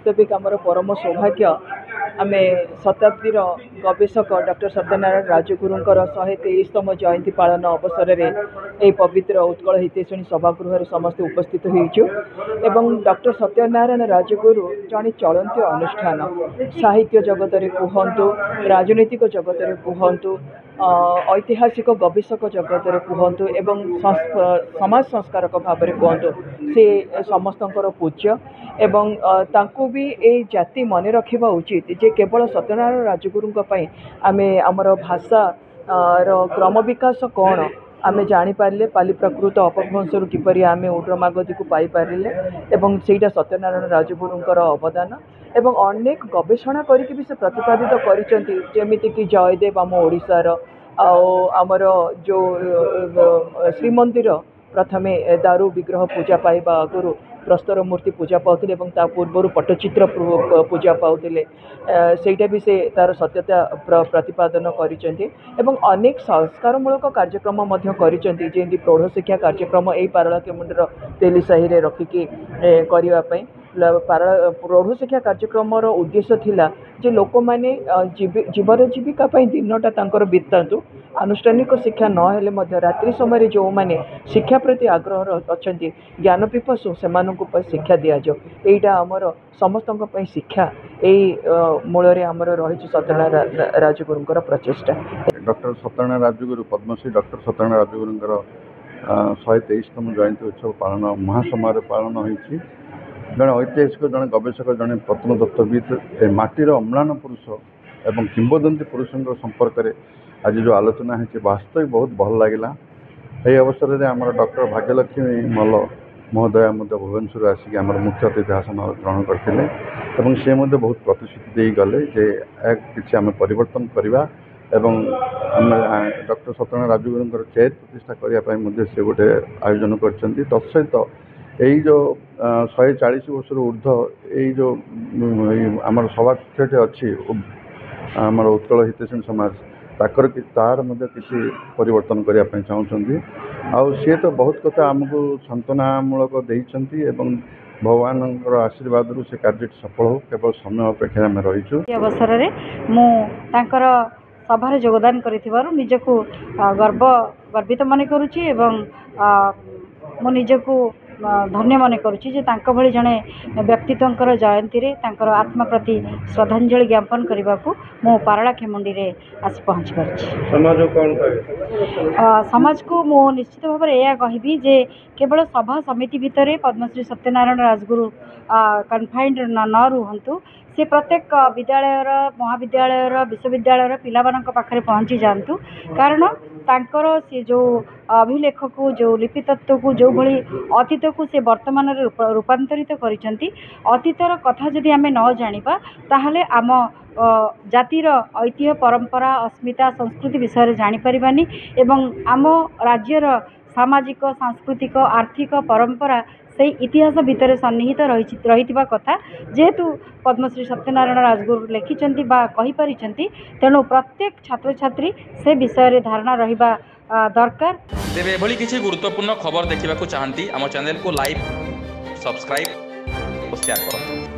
वास्तविक आमर परम सौभाग्य आम शताब्दीर गवेषक डॉक्टर सत्यनारायण राजगुरुंकर 123तम जयंती पालन अवसर में यह पवित्र उत्कल हितैषणी सभागृह समस्त उपस्थित होइछु एवं डॉक्टर सत्यनारायण राजगुरु जड़े चलती अनुष्ठान साहित्य जगत में कहतु राजनीतिक जगत में कहतु ऐतिहासिक गवेषक जगत में कहतु एवं समाज संस्कारक भाव में कहतु से समस्तंकर पूज्य एवं तांको भी ए जाति मन रखा उचित जे केवल सत्यनारायण राजगुरुंक पई आमे आमर भाषा क्रम विकास कौन आमे जानी पारिले पाली प्रकृत अपभ्रंश किपरि आमे उग्रमागति को पाई पारिले एवं सेटा सत्यनारायण राजगुरुंकर अवदान एवं अनेक गवेषणा करके भी से प्रतिपादित करिसेंती जेमिति कि जयदेव आम ओडिशार आमर जो श्रीमंदिर प्रथमे दारू विग्रह पूजा पाइबा आगुरु प्रस्तर मूर्ति पूजा पाउथिले एवं ता पूर्व पट्टचित्र पूजा पाउथिले सेटा भी से तार सत्यता प्रतिपादन करिसेंती एवं अनेक संस्कारमूलक कार्यक्रम मध्य करिसेंती जेंति प्रौढ़ शिक्षा कार्यक्रम एई पारलाखेमुंडीर तेलीसाही रे रखिकी करिवा पई प्रौढ़ शिक्षा कार्यक्रम उद्देश्य थिला जे लोक माने जीवन जीविका दिनटा तांकर बितातु आनुष्ठानिक शिक्षा नहेले मध्य रात्रि समय जो माने शिक्षा प्रति आग्रह अच्छी ज्ञान पिपासु से शिक्षा दि जाओ यहीटा आमर समस्त शिक्षा यही मूल आमर रही सत्यनारायण राजगुरुंकर प्रचेषा। डॉक्टर सत्यनारायण राजगुरु पद्मश्री डॉक्टर सत्यनारायण राजगुरुंकर 123तम जयंती उत्सव पालन महासमारोह पालन होती जड़े ऐतिहासिक जड़े गवेषक जड़े प्रत्नतत्वविद माटीर अम्लान पुरुष एवं किंबदंती पुरुषों संपर्क में आज जो आलोचना है वास्तविक बहुत भल लगे यही अवसर में आम डॉक्टर भाग्यलक्ष्मी मल्ल महोदय भुवनेश्वर आसिक आम मुख्य अतिथि आसन ग्रहण करते से बहुत प्रतिश्रुति दे गले कि आम परिवर्तन करवा एवं डॉक्टर सत्यनारायण राजगुरुंकर चेयर प्रतिष्ठा करने से गोटे आयोजन कर तत्सहित यही जो 140 वर्ष ऊर्ध्व यही जो आम सभाकक्षे अच्छी आम उत्कल हितैषणी समाज तार किसी परिवर्तन करने चाहते आउ सी तो बहुत कथा आमको सांत्वनामूलक देइछंती एवं भगवान आशीर्वाद से कार्य सफल हो केवल समय अपेक्षा में रहीचु। अवसर में मुझे सभार योगदान करिथिबारु निजको गर्वित मन करुछि एवं मु निजको धन्य मन करुछि जे तांको भली जने व्यक्तित्वंकर जयंती रे तांकर आत्मा प्रति श्रद्धांजलि ज्ञापन करने को मो पारलाखेमुंडी रे आसी पहुँच पारछि। समाज को मो निश्चित भाव में यह कहबी जे केवल सभा समिति भितर पद्मश्री सत्यनारायण राजगुरु कन्फाइंड न रुहंतु से प्रत्येक विद्यालय महाविद्यालय विश्वविद्यालय पिलामानंक पाखरे पहुँची जातु कारण तांकर से जो अभिलेख को जो लिपि तत्व को जो भली अतीत को से वर्तमान रूपांतरित करिसेंती अतीतर कथा जदि आमे न जानिबा ताहले आम जातिर ऐतिह्य परंपरा अस्मिता संस्कृति विषय जानि परिबानी एवं आम राज्यर सामाजिक सांस्कृतिक आर्थिक परंपरा से इतिहास भितर सन्निहित रही कथा जेहेतु पद्मश्री सत्यनारायण राजगुरु लिखिंट कही पारिछंती तेणु प्रत्येक छात्र छात्री से विषय रे धारणा रहिबा दरकार। तेबे एभली किछि गुरुत्वपूर्ण खबर देखिबाकू चाहंती आम चैनल को लाइक सब्सक्राइब और शेयर करंतु।